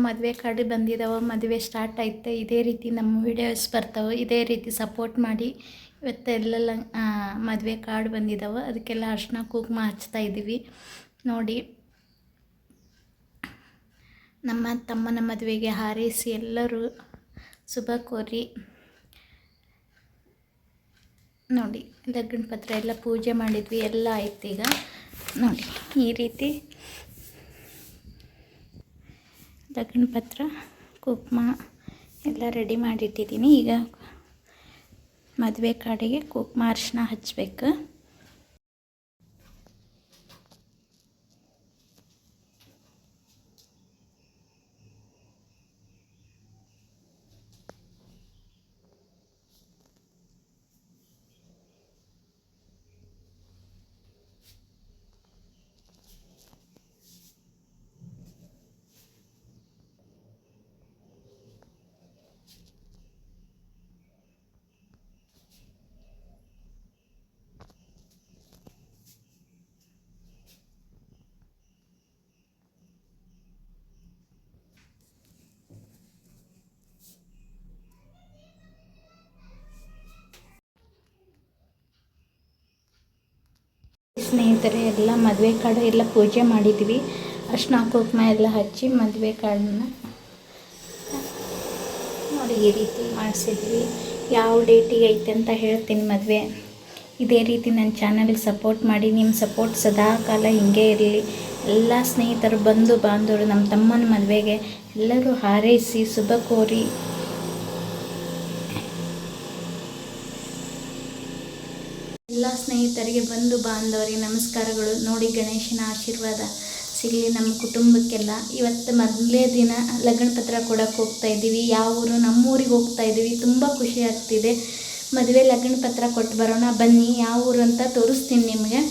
ಮದುವೆ ಕಾರ್ಡ್ ಬಂದಿದ್ದಾವೆ, ಮದುವೆ ಸ್ಟಾರ್ಟ್ ಆಯ್ತು. ಇದೇ ರೀತಿ ನಮ್ಮ ವಿಡಿಯೋಸ್ ಬರ್ತಾವೆ, ಇದೇ ರೀತಿ ಸಪೋರ್ಟ್ ಮಾಡಿ. ಇವತ್ತೆಲ್ಲ ಮದುವೆ ಕಾರ್ಡ್ ಬಂದಿದ್ದಾವೆ, ಅದಕ್ಕೆಲ್ಲ ಅರ್ಶಿನ ಕುಂಕುಮ ಹಚ್ತಾ ಇದ್ದೀವಿ ನೋಡಿ. ನಮ್ಮ ತಮ್ಮನ ಮದುವೆಗೆ ಹಾರೈಸಿ ಎಲ್ಲರೂ ಶುಭ ಕೋರಿ ನೋಡಿ. ಲಗ್ನ ಪತ್ರ ಎಲ್ಲ ಪೂಜೆ ಮಾಡಿದ್ವಿ, ಎಲ್ಲ ಆಯ್ತು. ಈಗ ನೋಡಿ ಈ ರೀತಿ ಲಗ್ನ ಪತ್ರ ಕುಂಕುಮ ಎಲ್ಲ ರೆಡಿ ಮಾಡಿಟ್ಟಿದ್ದೀನಿ. ಈಗ ಮದುವೆ ಕಾರ್ಡಿಗೆ ಕುಂಕುಮ ಅರಿಶಿನ ಹಚ್ಚಬೇಕು. ಸ್ನೇಹಿತರೆ, ಎಲ್ಲ ಮದುವೆ ಕಾರ್ಡ್ ಎಲ್ಲ ಪೂಜೆ ಮಾಡಿದ್ವಿ. ಅರ್ಶಿನ ಕುಂಕುಮ ಎಲ್ಲ ಹಚ್ಚಿ ಮದುವೆ ಕಾರ್ಡನ್ನ ನೋಡಿ ಈ ರೀತಿ ಮಾಡಿಸಿದ್ವಿ. ಯಾವ ಡೇಟಿಗೆ ಐತೆ ಅಂತ ಹೇಳ್ತೀನಿ ಮದುವೆ. ಇದೇ ರೀತಿ ನನ್ನ ಚಾನಲ್ಗೆ ಸಪೋರ್ಟ್ ಮಾಡಿ. ನಿಮ್ಮ ಸಪೋರ್ಟ್ ಸದಾ ಕಾಲ ಹಿಂಗೆ ಇರಲಿ. ಎಲ್ಲ ಸ್ನೇಹಿತರು ಬಂಧು ಬಾಂಧವರು ನಮ್ಮ ತಮ್ಮನ ಮದುವೆಗೆ ಎಲ್ಲರೂ ಹಾರೈಸಿ ಶುಭ ಕೋರಿ. ಎಲ್ಲ ಸ್ನೇಹಿತರಿಗೆ ಬಂಧು ಬಾಂಧವರಿಗೆ ನಮಸ್ಕಾರಗಳು ನೋಡಿ. ಗಣೇಶನ ಆಶೀರ್ವಾದ ಸಿಗಲಿ ನಮ್ಮ ಕುಟುಂಬಕ್ಕೆಲ್ಲ. ಇವತ್ತು ಮೊದಲೇ ದಿನ ಲಗ್ನ ಪತ್ರ ಕೊಡೋಕ್ಕೆ ಹೋಗ್ತಾ ಇದ್ದೀವಿ. ಯಾವ ಊರು? ನಮ್ಮೂರಿಗೆ ಹೋಗ್ತಾ ಇದ್ದೀವಿ. ತುಂಬ ಖುಷಿ ಆಗ್ತಿದೆ. ಮದುವೆ ಲಗ್ನ ಪತ್ರ ಕೊಟ್ಟು ಬರೋಣ ಬನ್ನಿ. ಯಾವ ಊರು ಅಂತ ತೋರಿಸ್ತೀನಿ ನಿಮಗೆ.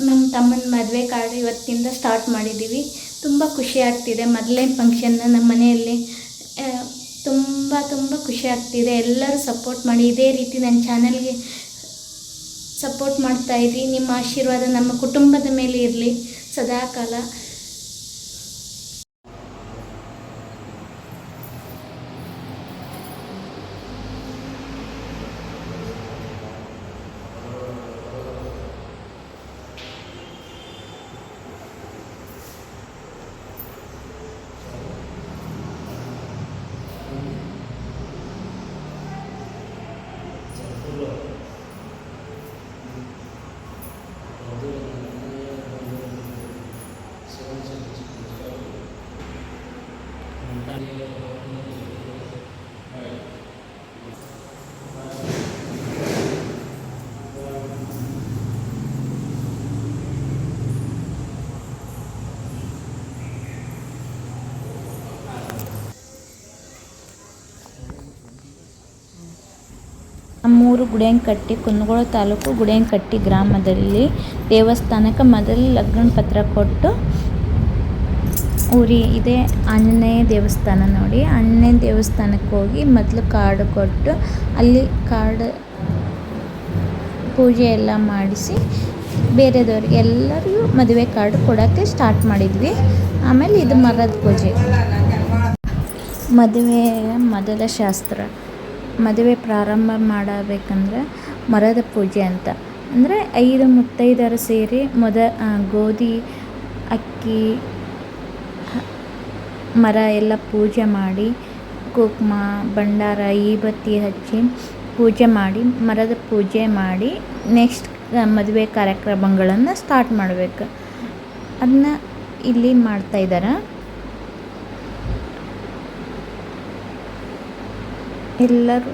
ನಮ್ಮ ತಮ್ಮನ ಮದುವೆ ಕಾರ್ಡ್ ಇವತ್ತಿಂದ ಸ್ಟಾರ್ಟ್ ಮಾಡಿದ್ದೀವಿ. ತುಂಬ ಖುಷಿ ಆಗ್ತಿದೆ. ಮೊದಲನೇ ಫಂಕ್ಷನ್ ನಮ್ಮ ಮನೆಯಲ್ಲಿ. ತುಂಬ ಖುಷಿ ಆಗ್ತಿದೆ. ಎಲ್ಲರೂ ಸಪೋರ್ಟ್ ಮಾಡಿ. ಇದೇ ರೀತಿ ನನ್ನ ಚಾನಲ್ಗೆ ಸಪೋರ್ಟ್ ಮಾಡ್ತಾಯಿರಿ. ನಿಮ್ಮ ಆಶೀರ್ವಾದ ನಮ್ಮ ಕುಟುಂಬದ ಮೇಲೆ ಇರಲಿ ಸದಾಕಾಲ. ನಮ್ಮೂರು ಗುಡೇನಕಟ್ಟಿ, ಕುಂದಗೋಳ ತಾಲೂಕು ಗುಡೇನಕಟ್ಟಿ ಗ್ರಾಮದಲ್ಲಿ ದೇವಸ್ಥಾನಕ್ಕೆ ಮೊದಲು ಲಗ್ನ ಪತ್ರ ಕೊಟ್ಟು ಇದೇ ಆಂಜನೇಯ ದೇವಸ್ಥಾನ ನೋಡಿ. ಆಂಜನೇಯ ದೇವಸ್ಥಾನಕ್ಕೆ ಹೋಗಿ ಮೊದಲು ಕಾರ್ಡ್ ಕೊಟ್ಟು ಅಲ್ಲಿ ಕಾರ್ಡ್ ಪೂಜೆ ಎಲ್ಲ ಮಾಡಿಸಿ ಬೇರೆದವ್ರಿಗೆ ಎಲ್ಲರಿಗೂ ಮದುವೆ ಕಾರ್ಡ್ ಕೊಡೋಕ್ಕೆ ಸ್ಟಾರ್ಟ್ ಮಾಡಿದ್ವಿ. ಆಮೇಲೆ ಇದು ಮರದ ಪೂಜೆ. ಮದುವೆಯ ಮೊದಲ ಶಾಸ್ತ್ರ. ಮದುವೆ ಪ್ರಾರಂಭ ಮಾಡಬೇಕಂದ್ರೆ ಮರದ ಪೂಜೆ ಅಂತ. ಅಂದರೆ 5 ಮುತ್ತೈದೆಯರು ಸೇರಿ ಗೋಧಿ, ಅಕ್ಕಿ, ಮರ ಎಲ್ಲ ಪೂಜೆ ಮಾಡಿ ಕುಂಕುಮ, ಭಂಡಾರ, ಈಬತ್ತಿ ಹಚ್ಚಿ ಪೂಜೆ ಮಾಡಿ ಮರದ ಪೂಜೆ ಮಾಡಿ ನೆಕ್ಸ್ಟ್ ಮದುವೆ ಕಾರ್ಯಕ್ರಮಗಳನ್ನು ಸ್ಟಾರ್ಟ್ ಮಾಡಬೇಕು. ಅದನ್ನ ಇಲ್ಲಿ ಮಾಡ್ತಾಯಿದ್ದಾರೆ. ಎಲ್ಲರೂ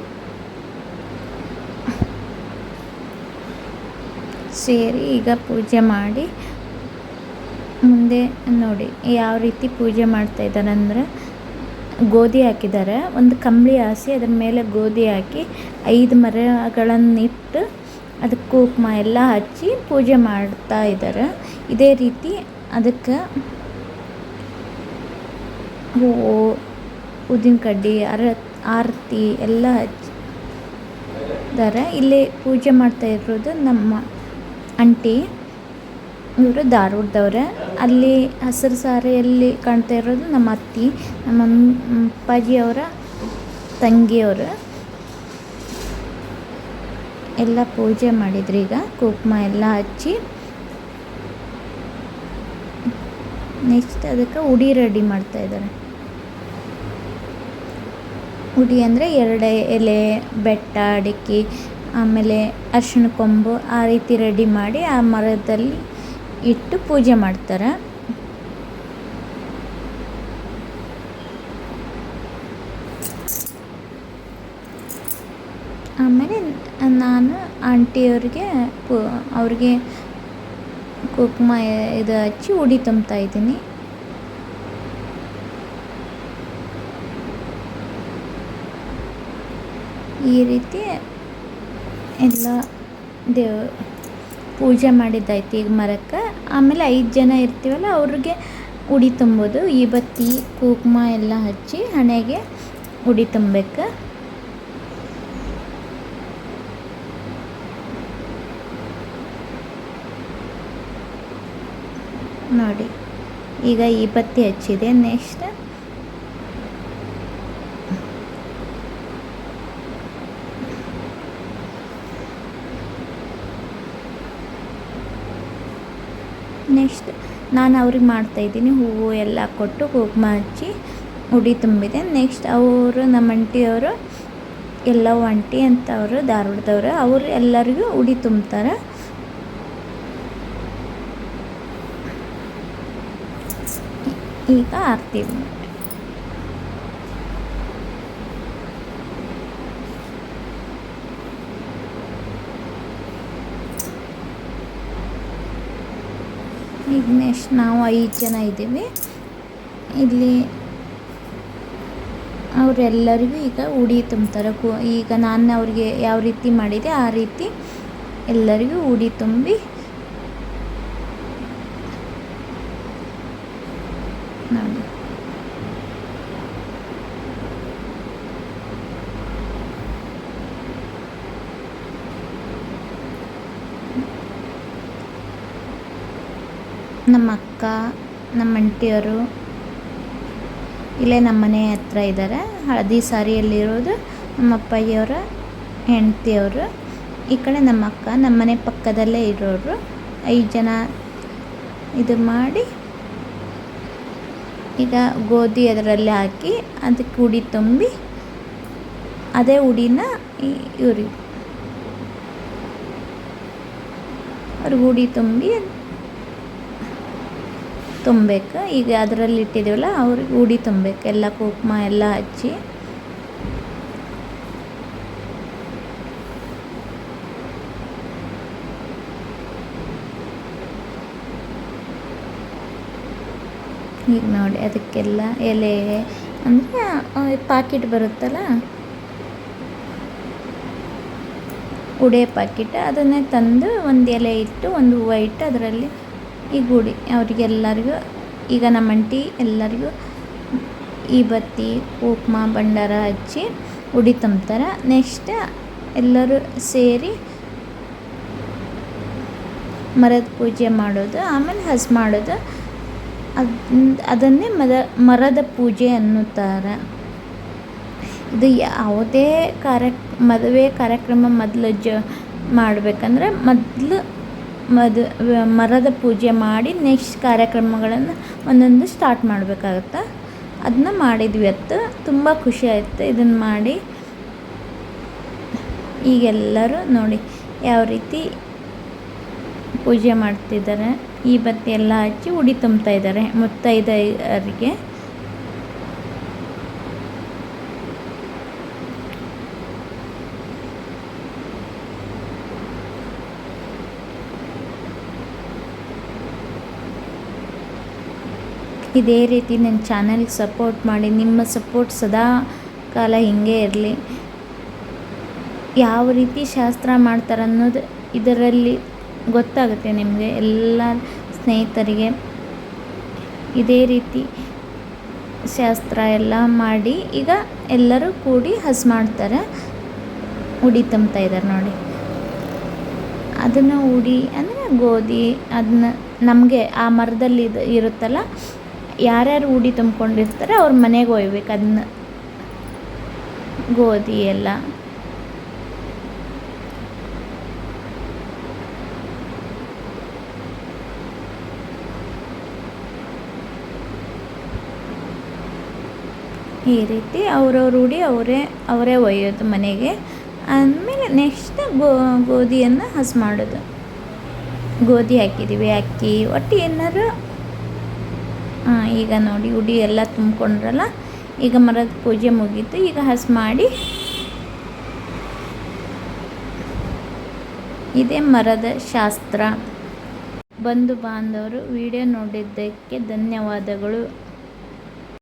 ಸೇರಿ ಈಗ ಪೂಜೆ ಮಾಡಿ ಮುಂದೆ ನೋಡಿ ಯಾವ ರೀತಿ ಪೂಜೆ ಮಾಡ್ತಾಯಿದ್ದಾರೆ ಅಂದರೆ ಗೋಧಿ ಹಾಕಿದ್ದಾರೆ. ಒಂದು ಕಂಬಳಿ ಹಾಸಿ ಅದರ ಮೇಲೆ ಗೋಧಿ ಹಾಕಿ 5 ಮರಗಳನ್ನಿಟ್ಟು ಅದಕ್ಕೆ ಕುಂಕುಮ ಎಲ್ಲ ಹಚ್ಚಿ ಪೂಜೆ ಮಾಡ್ತಾ ಇದ್ದಾರೆ. ಇದೇ ರೀತಿ ಅದಕ್ಕೆ ಹೂವು, ಉದ್ದಿನ ಕಡ್ಡಿ, ಆರತಿ ಎಲ್ಲ ಹಚ್ಚಿದ್ದಾರೆ. ಇಲ್ಲಿ ಪೂಜೆ ಮಾಡ್ತಾ ಇರೋದು ನಮ್ಮ ಆಂಟಿ. ಇವರು ಧಾರವಾಡದವ್ರೆ. ಅಲ್ಲಿ ಹಸಿರು ಸಾರಿಯಲ್ಲಿ ಕಾಣ್ತಾ ಇರೋದು ನಮ್ಮ ಅತ್ತಿ, ನಮ್ಮ ಅಪ್ಪಾಜಿಯವರ ತಂಗಿಯವರು. ಎಲ್ಲ ಪೂಜೆ ಮಾಡಿದ್ರು. ಈಗ ಕುಂಕುಮ ಎಲ್ಲ ಹಚ್ಚಿ ನೆಕ್ಸ್ಟ್ ಅದಕ್ಕೆ ಉಡಿ ರೆಡಿ ಮಾಡ್ತಾ ಇದ್ದಾರೆ. ಉಡಿ ಅಂದರೆ 2 ಎಲೆ, ಬೆಟ್ಟ, ಅಡಿಕೆ, ಆಮೇಲೆ ಅರಿಶಿಣ ಕೊಂಬು ಆ ರೀತಿ ರೆಡಿ ಮಾಡಿ ಆ ಮರದಲ್ಲಿ ಇಟ್ಟು ಪೂಜೆ ಮಾಡ್ತಾರೆ. ಆಮೇಲೆ ನಾನು ಆಂಟಿಯವ್ರಿಗೆ ಅವ್ರಿಗೆ ಕುಂಕುಮ ಇದು ಹಚ್ಚಿ ಉಡಿ ತುಂಬ್ತಾ ಇದ್ದೀನಿ. ಈ ರೀತಿ ಎಲ್ಲ ಪೂಜೆ ಮಾಡಿದ್ದಾಯ್ತು. ಈಗ ಮರಕ್ಕೆ ಆಮೇಲೆ 5 ಜನ ಇರ್ತೀವಲ್ಲ ಅವ್ರಿಗೆ ಉಡಿ ತುಂಬೋದು. ಈ ಬತ್ತಿ ಕುಂಕುಮ ಎಲ್ಲ ಹಚ್ಚಿ ಹಣೆಗೆ ಉಡಿ ತುಂಬಬೇಕು. ನೋಡಿ ಈಗ ಈ ಬತ್ತಿ ಹಚ್ಚಿದೆ. ನೆಕ್ಸ್ಟ್ ನಾನು ಅವ್ರಿಗೆ ಮಾಡ್ತಾಯಿದ್ದೀನಿ. ಹೂವು ಎಲ್ಲ ಕೊಟ್ಟು ಕುಂಕುಮ ಹಚ್ಚಿ ಉಡಿ ತುಂಬಿದೆ. ನೆಕ್ಸ್ಟ್ ಅವರು ನಮ್ಮ ಆಂಟಿಯವರು, ಎಲ್ಲವೂ ಆಂಟಿ ಅಂತ ಅವರು ಧಾರವಾಡದವರು, ಅವರು ಎಲ್ಲರಿಗೂ ಉಡಿ ತುಂಬ್ತಾರೆ. ಈಗ ಆರತಿ ಈಗ ನೆಕ್ಸ್ಟ್ ನಾವು 5 ಜನ ಇದ್ದೀವಿ ಇಲ್ಲಿ. ಅವರೆಲ್ಲರಿಗೂ ಈಗ ಉಡಿ ತುಂಬ್ತಾರೆ. ಈಗ ನಾನು ಅವ್ರಿಗೆ ಯಾವ ರೀತಿ ಮಾಡಿದೆ ಆ ರೀತಿ ಎಲ್ಲರಿಗೂ ಉಡಿ ತುಂಬಿ ನೋಡಿ. ನಮ್ಮ ಅಕ್ಕ, ನಮ್ಮ ಆಂಟಿಯವರು ಇಲ್ಲೇ ನಮ್ಮ ಮನೆ ಹತ್ರ ಇದ್ದಾರೆ. ಹಳದಿ ಸಾರಿಯಲ್ಲಿರೋದು ನಮ್ಮ ಅಪ್ಪಾಜಿಯವರ ಹೆಂಡತಿಯವರು. ಈ ಕಡೆ ನಮ್ಮ ಅಕ್ಕ, ನಮ್ಮ ಮನೆ ಪಕ್ಕದಲ್ಲೇ ಇರೋರು. 5 ಜನ ಇದು ಮಾಡಿ ಈಗ ಗೋಧಿ ಅದರಲ್ಲಿ ಹಾಕಿ ಅದಕ್ಕೆ ಉಡಿ ತುಂಬಿ ಅದೇ ಉಡಿನ ಇವ್ರಿಗೆ ಅವ್ರಿಗೆ ಉಡಿ ತುಂಬಬೇಕು. ಈಗ ಅದರಲ್ಲಿ ಇಟ್ಟಿದ್ದೀವಲ್ಲ ಅವ್ರಿಗೆ ಉಡಿ ತುಂಬಬೇಕು. ಎಲ್ಲ ಕುಂಕುಮ ಎಲ್ಲ ಹಚ್ಚಿ ಈಗ ನೋಡಿ ಅದಕ್ಕೆಲ್ಲ ಎಲೆ ಅಂದರೆ ಪಾಕಿಟ್ ಬರುತ್ತಲ್ಲ, ಉಡೆ ಪಾಕಿಟ್, ಅದನ್ನೇ ತಂದು ಒಂದು ಎಲೆ ಇಟ್ಟು ಒಂದು ಹೂವು ಇಟ್ಟು ಅದರಲ್ಲಿ ಈ ಗುಡಿ ಅವರಿಗೆಲ್ಲರಿಗೂ ಈಗ ನಮ್ಮ ಆಂಟಿ ಎಲ್ಲರಿಗೂ ಈ ಬತ್ತಿ ಕುಂಕುಮ ಭಂಡಾರ ಹಚ್ಚಿ ಉಡಿ ತುಂಬ್ತಾರೆ. ನೆಕ್ಸ್ಟ್ ಎಲ್ಲರೂ ಸೇರಿ ಮರದ ಪೂಜೆ ಮಾಡೋದು, ಆಮೇಲೆ ಹಸ್ ಮಾಡೋದು. ಅದನ್ನೇ ಮರದ ಪೂಜೆ ಅನ್ನುತ್ತಾರೆ. ಇದು ಯಾವುದೇ ಮದುವೆ ಕಾರ್ಯಕ್ರಮ ಮೊದಲು ಮಾಡಬೇಕಂದ್ರೆ ಮೊದಲು ಮರದ ಪೂಜೆ ಮಾಡಿ ನೆಕ್ಸ್ಟ್ ಕಾರ್ಯಕ್ರಮಗಳನ್ನು ಒಂದೊಂದು ಸ್ಟಾರ್ಟ್ ಮಾಡಬೇಕಾಗತ್ತೆ. ಅದನ್ನ ಮಾಡಿದ್ವಿ ಇವತ್ತು. ತುಂಬ ಖುಷಿ ಆಯಿತು ಇದನ್ನು ಮಾಡಿ. ಈಗೆಲ್ಲರೂ ನೋಡಿ ಯಾವ ರೀತಿ ಪೂಜೆ ಮಾಡ್ತಿದ್ದಾರೆ. ಈ ಬತ್ತಿ ಎಲ್ಲ ಹಚ್ಚಿ ಉಡಿ ತುಂಬ್ತಾ ಇದ್ದಾರೆ ಮುತ್ತೈದೆಯರಿಗೆ. ಇದೇ ರೀತಿ ನನ್ನ ಚಾನಲ್ಗೆ ಸಪೋರ್ಟ್ ಮಾಡಿ. ನಿಮ್ಮ ಸಪೋರ್ಟ್ ಸದಾ ಕಾಲ ಹೀಗೆ ಇರಲಿ. ಯಾವ ರೀತಿ ಶಾಸ್ತ್ರ ಮಾಡ್ತಾರೆ ಅನ್ನೋದು ಇದರಲ್ಲಿ ಗೊತ್ತಾಗುತ್ತೆ ನಿಮಗೆ. ಎಲ್ಲ ಸ್ನೇಹಿತರಿಗೆ ಇದೇ ರೀತಿ ಶಾಸ್ತ್ರ ಎಲ್ಲ ಮಾಡಿ ಈಗ ಎಲ್ಲರೂ ಕೂಡಿ ಹಸ್ ಮಾಡ್ತಾರೆ. ಉಡಿ ತುಂಬ್ತಾ ಇದ್ದಾರೆ ನೋಡಿ. ಅದನ್ನು ಉಡಿ ಅಂದರೆ ಗೋಧಿ ಅದನ್ನ ನಮಗೆ ಆ ಮರದಲ್ಲಿ ಇರುತ್ತಲ್ಲ, ಯಾರ್ಯಾರು ಉಡಿ ತುಂಬ್ಕೊಂಡಿರ್ತಾರೆ ಅವ್ರ ಮನೆಗೆ ಒಯ್ಬೇಕು ಅದನ್ನ, ಗೋಧಿ ಎಲ್ಲ. ಈ ರೀತಿ ಅವ್ರವ್ರ ಉಡಿ ಅವರೇ ಒಯ್ಯೋದು ಮನೆಗೆ. ಆದಮೇಲೆ ನೆಕ್ಸ್ಟ್ ಗೋಧಿಯನ್ನು ಹಸು ಮಾಡೋದು. ಗೋಧಿ ಹಾಕಿದ್ದೀವಿ, ಅಕ್ಕಿ, ಒಟ್ಟು ಏನಾರು. ಈಗ ನೋಡಿ ಉಡಿ ಎಲ್ಲ ತುಂಬ್ಕೊಂಡ್ರಲ್ಲ, ಈಗ ಮರದ ಪೂಜೆ ಮುಗೀತು. ಈಗ ಹಸು ಮಾಡಿ ಇದೇ ಮರದ ಶಾಸ್ತ್ರ. ಬಂಧು ಬಾಂಧವರು ವಿಡಿಯೋ ನೋಡಿದ್ದಕ್ಕೆ ಧನ್ಯವಾದಗಳು.